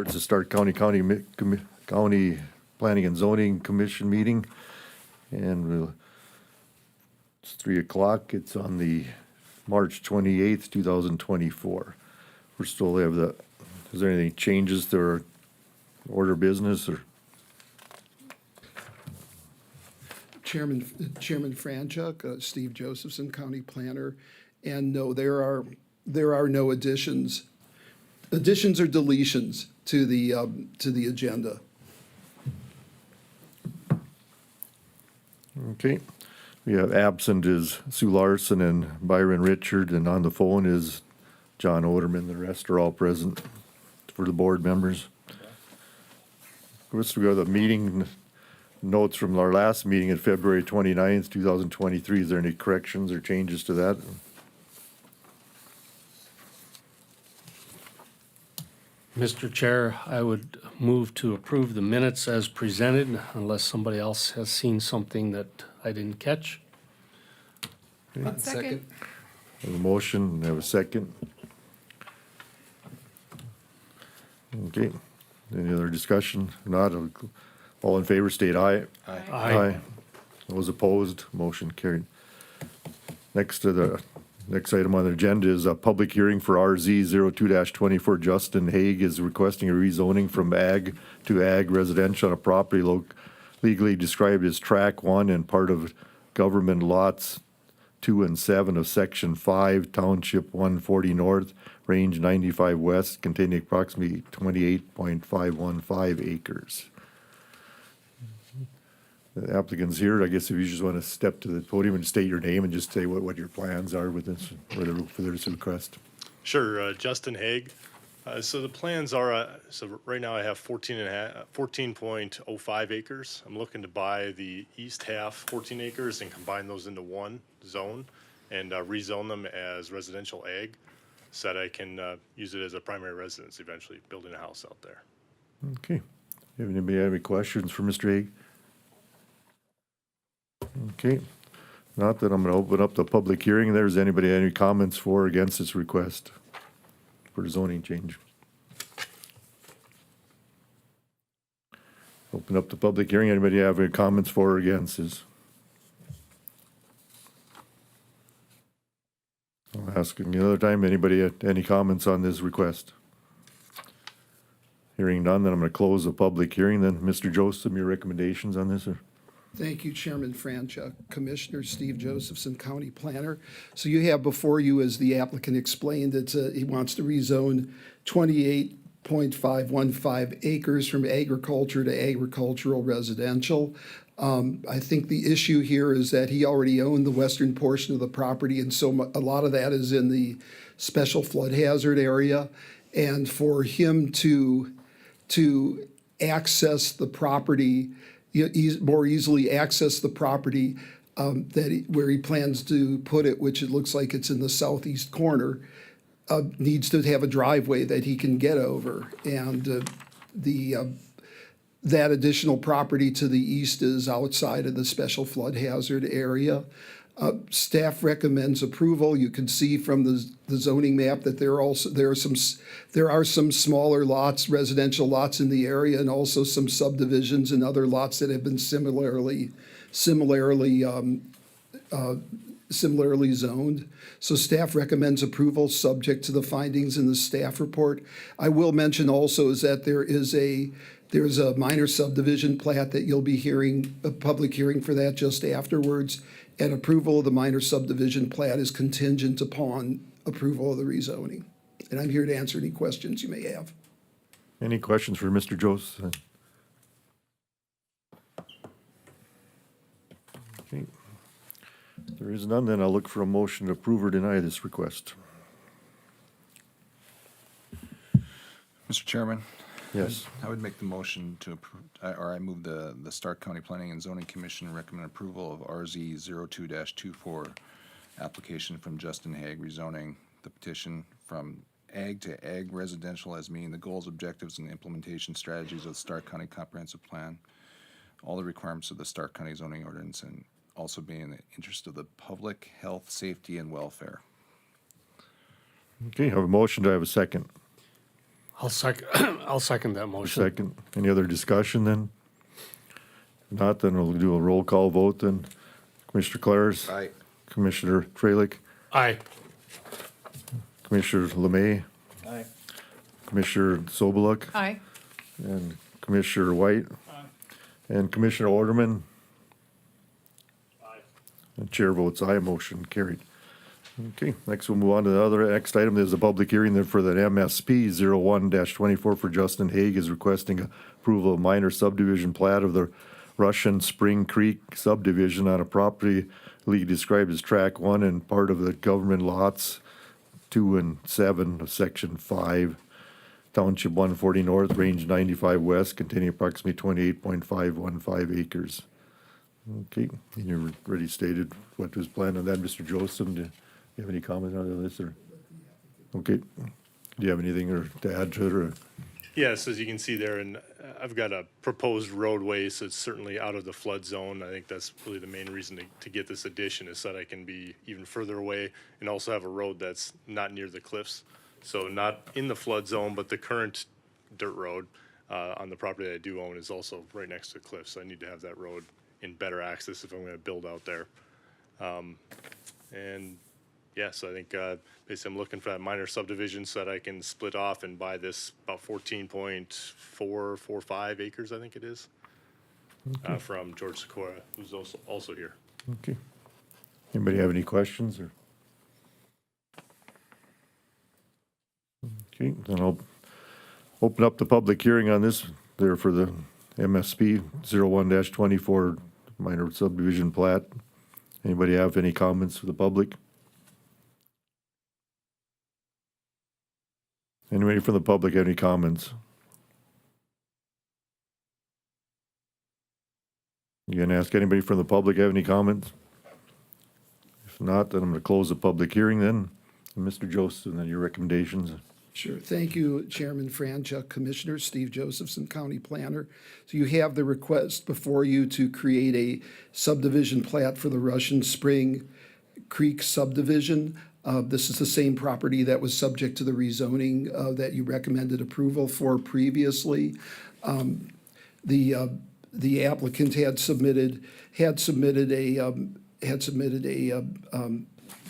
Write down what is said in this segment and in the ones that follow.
It's the Stark County Planning and Zoning Commission meeting. And it's 3 o'clock. It's on the March 28th, 2024. We're still have the, is there any changes to our order of business or? Chairman Franchuk, Steve Josephson, County Planner, and no, there are no additions or deletions to the agenda. Okay. We have absent is Sue Larson and Byron Richard, and on the phone is John Oderman. The rest are all present for the board members. Of course, we have the meeting notes from our last meeting at February 29th, 2023. Is there any corrections or changes to that? Mr. Chair, I would move to approve the minutes as presented unless somebody else has seen something that I didn't catch. Second. I have a motion, and I have a second. Okay, any other discussion? Not, all in favor state aye. Aye. Those opposed, motion carried. Next item on the agenda is a public hearing for RZ 02-24. Justin Haig is requesting a rezoning from ag to ag residential on a property legally described as track 1 and part of government lots 2 and 7 of section 5, township 140 north, range 95 west, containing approximately 28.515 acres. The applicant's here. I guess if you just want to step to the podium and state your name and just say what your plans are with this, for this request. Sure, Justin Haig. So the plans are, so right now I have 14.05 acres. I'm looking to buy the east half, 14 acres, and combine those into one zone and rezone them as residential ag so that I can use it as a primary residence eventually, building a house out there. Okay. Have anybody have any questions for Mr. Haig? Okay. Not that I'm going to open up the public hearing. If there's anybody have any comments for or against this request for zoning change? Open up the public hearing. Anybody have any comments for or against this? I'll ask another time. Anybody have any comments on this request? Hearing none, then I'm going to close the public hearing. Then, Mr. Joseph, your recommendations on this? Or? Thank you, Chairman Franchuk. Commissioner Steve Josephson, County Planner. So you have before you, as the applicant explained, he wants to rezone 28.515 acres from agriculture to agricultural residential. I think the issue here is that he already owned the western portion of the property, and so a lot of that is in the special flood hazard area. And for him to access the property, more easily access the property where he plans to put it, which it looks like it's in the southeast corner, needs to have a driveway that he can get over. And that additional property to the east is outside of the special flood hazard area. Staff recommends approval. You can see from the zoning map that there are some smaller lots, residential lots in the area, and also some subdivisions and other lots that have been similarly zoned. So staff recommends approval subject to the findings in the staff report. I will mention also is that there's a minor subdivision plat that you'll be hearing, a public hearing for that just afterwards. And approval of the minor subdivision plat is contingent upon approval of the rezoning. And I'm here to answer any questions you may have. Any questions for Mr. Joseph? Okay. If there is none, then I'll look for a motion to approve or deny this request. Mr. Chairman? Yes. I would make the motion to approve, or I move the Stark County Planning and Zoning Commission recommend approval of RZ 02-24 application from Justin Haig rezoning the petition from ag to ag residential as meeting the goals, objectives, and implementation strategies of the Stark County Comprehensive Plan, all the requirements of the Stark County zoning ordinance, and also being in the interest of the public health, safety, and welfare. Okay, I have a motion. Do I have a second? I'll second, I'll second that motion. Second. Any other discussion then? If not, then we'll do a roll call vote then. Commissioner Claris. Aye. Commissioner Tralick. Aye. Commissioner Lemay. Aye. Commissioner Soboluk. Aye. And Commissioner White. And Commissioner Orderman. And chair votes aye, motion carried. Okay, next we'll move on to the other, next item is a public hearing then for the MSP 01-24 for Justin Haig is requesting approval of minor subdivision plat of the Russian Spring Creek subdivision on a property legally described as Track 1 and part of the government lots 2 and 7 of Section 5, Township 140 North, Range 95 West, containing approximately 28.515 acres. Okay, and you already stated what was planned on that, Mr. Joseph. Do you have any comment on this, or? Okay, do you have anything to add to it, or? Yes, as you can see there, and I've got a proposed roadway, so it's certainly out of the flood zone. I think that's really the main reason to get this addition is that I can be even further away and also have a road that's not near the cliffs. So not in the flood zone, but the current dirt road on the property that I do own is also right next to the cliff. So I need to have that road in better access if I'm going to build out there. And yeah, so I think basically I'm looking for that minor subdivision so that I can split off and buy this about 14.445 acres, I think it is, from George Sikora, who's also here. Okay. Anybody have any questions, or? Okay, then I'll open up the public hearing on this there for the MSP 01-24 minor subdivision plat. Anybody have any comments for the public? Anybody from the public have any comments? You gonna ask anybody from the public have any comments? If not, then I'm gonna close the public hearing then. Mr. Joseph, and then your recommendations. Sure. Thank you, Chairman Franchuk, Commissioner Steve Josephson, County Planner. So you have the request before you to create a subdivision plat for the Russian Spring Creek subdivision. This is the same property that was subject to the rezoning that you recommended approval for previously. The applicant had submitted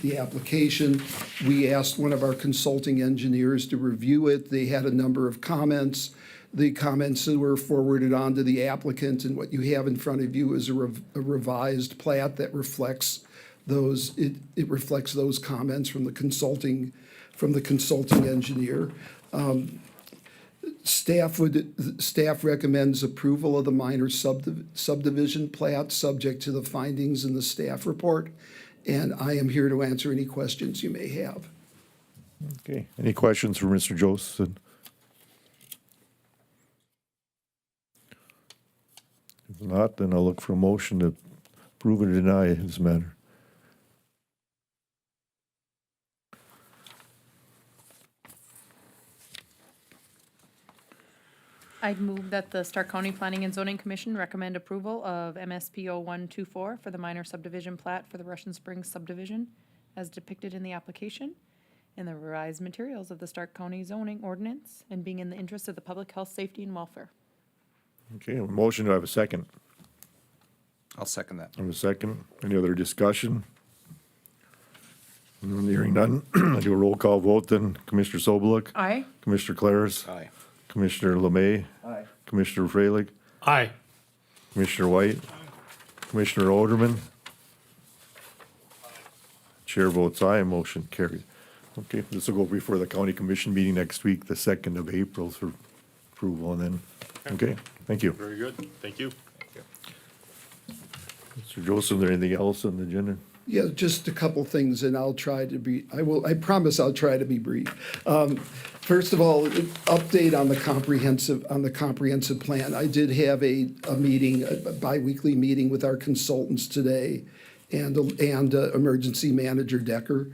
the application. We asked one of our consulting engineers to review it. They had a number of comments. The comments were forwarded on to the applicant, and what you have in front of you is a revised plat that reflects those. It reflects those comments from the consulting engineer. Staff recommends approval of the minor subdivision plat, subject to the findings in the staff report. And I am here to answer any questions you may have. Okay, any questions for Mr. Joseph? If not, then I'll look for a motion to approve or deny this matter. I'd move that the Stark County Planning and Zoning Commission recommend approval of MSP 0124 for the minor subdivision plat for the Russian Springs subdivision as depicted in the application and the revised materials of the Stark County zoning ordinance and being in the interest of the public health, safety, and welfare. Okay, a motion, do I have a second? I'll second that. I have a second. Any other discussion? Hearing none, I do a roll call vote then. Commissioner Soboluk? Aye. Commissioner Claris? Aye. Commissioner Lemay? Aye. Commissioner Freilich? Aye. Commissioner White? Commissioner Oderman? Chair votes aye, motion carried. Okay, this will go before the county commission meeting next week, the 2nd of April for approval, and then, okay, thank you. Very good. Thank you. Mr. Joseph, is there anything else on the agenda? Yeah, just a couple things, and I'll try to be, I promise I'll try to be brief. First of all, update on the comprehensive plan. I did have a meeting, a bi-weekly meeting with our consultants today and Emergency Manager Decker.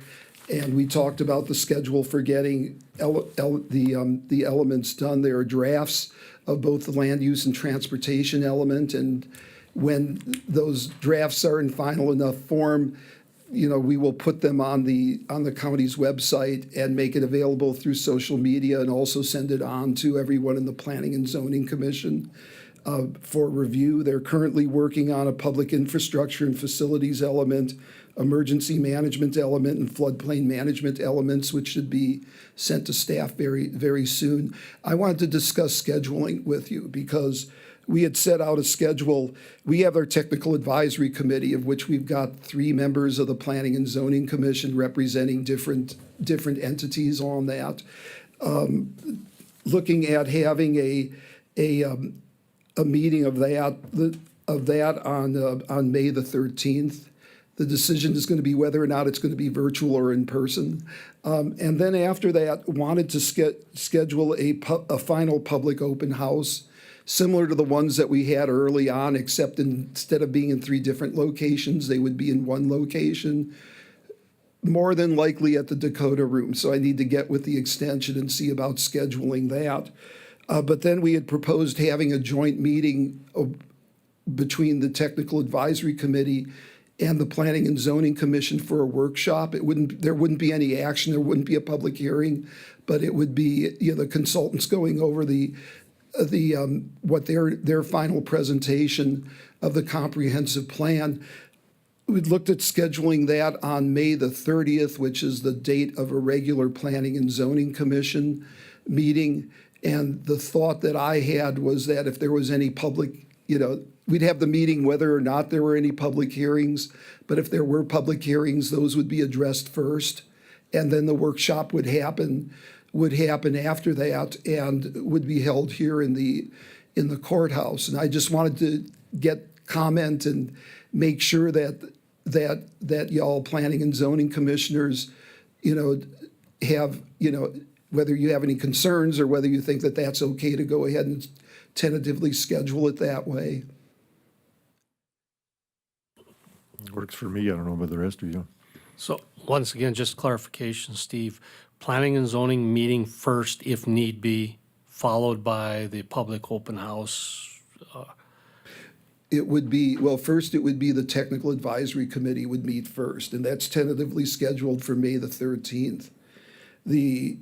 And we talked about the schedule for getting the elements done. There are drafts of both the land use and transportation element, and when those drafts are in final enough form, we will put them on the county's website and make it available through social media and also send it on to everyone in the Planning and Zoning Commission for review. They're currently working on a public infrastructure and facilities element, emergency management element, and floodplain management elements, which should be sent to staff very, very soon. I wanted to discuss scheduling with you because we had set out a schedule. We have our technical advisory committee, of which we've got 3 members of the Planning and Zoning Commission representing different entities on that. Looking at having a meeting of that on May the 13th. The decision is going to be whether or not it's going to be virtual or in person. And then after that, wanted to schedule a final public open house, similar to the ones that we had early on, except instead of being in 3 different locations, they would be in one location, more than likely at the Dakota Room. So I need to get with the extension and see about scheduling that. But then we had proposed having a joint meeting between the Technical Advisory Committee and the Planning and Zoning Commission for a workshop. There wouldn't be any action, there wouldn't be a public hearing, but it would be, the consultants going over what their final presentation of the comprehensive plan. We looked at scheduling that on May the 30th, which is the date of a regular Planning and Zoning Commission meeting. And the thought that I had was that if there was any public, we'd have the meeting whether or not there were any public hearings, but if there were public hearings, those would be addressed first. And then the workshop would happen after that and would be held here in the courthouse. And I just wanted to get comment and make sure that y'all Planning and Zoning Commissioners, have, whether you have any concerns or whether you think that that's okay to go ahead and tentatively schedule it that way. Works for me. I don't know about the rest of you. So, once again, just clarification, Steve, planning and zoning meeting first if need be, followed by the public open house. It would be, first it would be the Technical Advisory Committee would meet first, and that's tentatively scheduled for May the 13th. The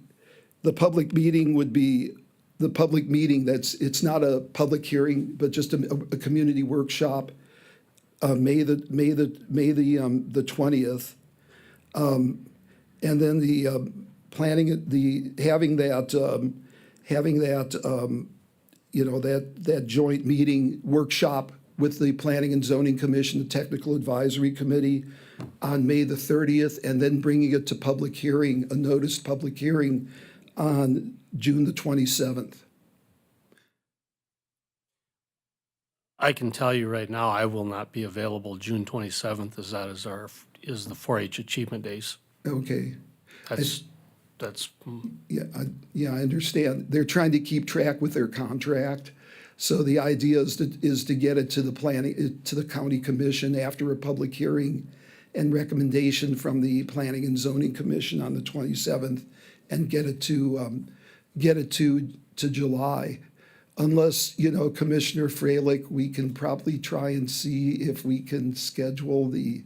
public meeting would be, it's not a public hearing, but just a community workshop, May the 20th. And then the planning, having that joint meeting workshop with the Planning and Zoning Commission, the Technical Advisory Committee on May the 30th, and then bringing it to public hearing, a noticed public hearing on June the 27th. I can tell you right now, I will not be available June 27th, as that is the 4-H Achievement Days. Okay. That's, Yeah, I understand. They're trying to keep track with their contract. So the idea is to get it to the county commission after a public hearing and recommendation from the Planning and Zoning Commission on the 27th, and get it to July. Unless, Commissioner Freilich, we can probably try and see if we can schedule the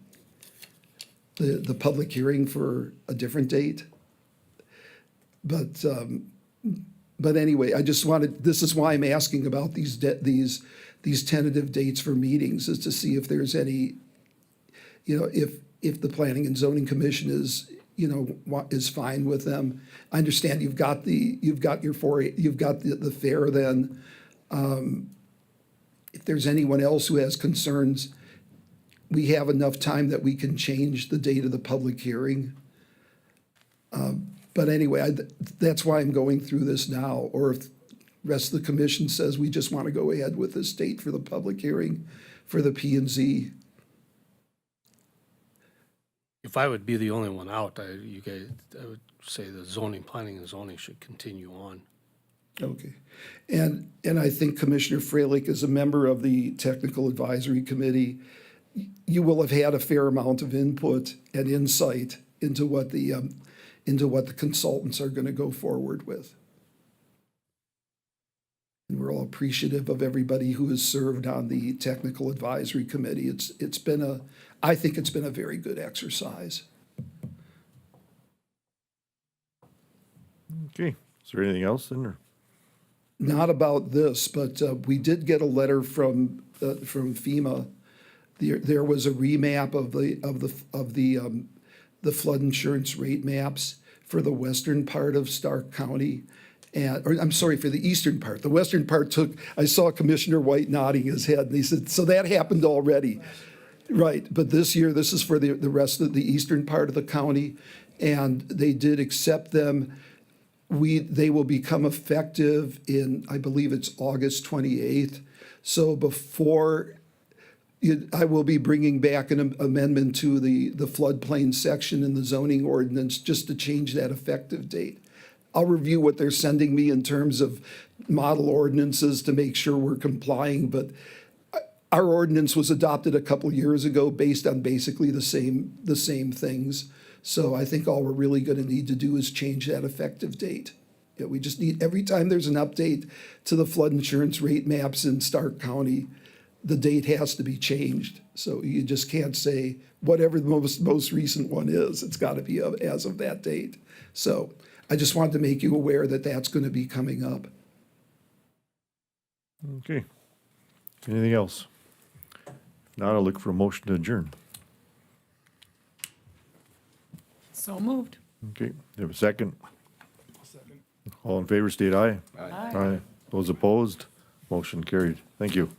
public hearing for a different date. But anyway, I just wanted, this is why I'm asking about these tentative dates for meetings, is to see if there's any, if the Planning and Zoning Commission is fine with them. I understand you've got the fair then. If there's anyone else who has concerns, we have enough time that we can change the date of the public hearing. But anyway, that's why I'm going through this now. Or if the rest of the commission says we just want to go ahead with this date for the public hearing for the P&Z. if I would be the only one out, I would say the planning and zoning should continue on. Okay. And I think Commissioner Freilich is a member of the Technical Advisory Committee. You will have had a fair amount of input and insight into what the consultants are going to go forward with. And we're all appreciative of everybody who has served on the Technical Advisory Committee. I think it's been a very good exercise. Okay, is there anything else then, or? Not about this, but we did get a letter from FEMA. There was a remap of the flood insurance rate maps for the western part of Stark County. Or I'm sorry, for the eastern part. The western part I saw Commissioner White nodding his head, and he said, so that happened already. Right, but this year, this is for the rest of the eastern part of the county, and they did accept them. They will become effective in, I believe it's August 28th. So I will be bringing back an amendment to the floodplain section in the zoning ordinance just to change that effective date. I'll review what they're sending me in terms of model ordinances to make sure we're complying, but our ordinance was adopted a couple years ago based on basically the same things. So I think all we're really going to need to do is change that effective date. Yeah, we just need, every time there's an update to the flood insurance rate maps in Stark County, the date has to be changed. So you just can't say whatever the most recent one is. It's got to be as of that date. So I just wanted to make you aware that that's going to be coming up. Okay. Anything else? Now I'll look for a motion to adjourn. So moved. Okay, you have a second? All in favor, state aye. Aye. Aye. Those opposed? Motion carried. Thank you.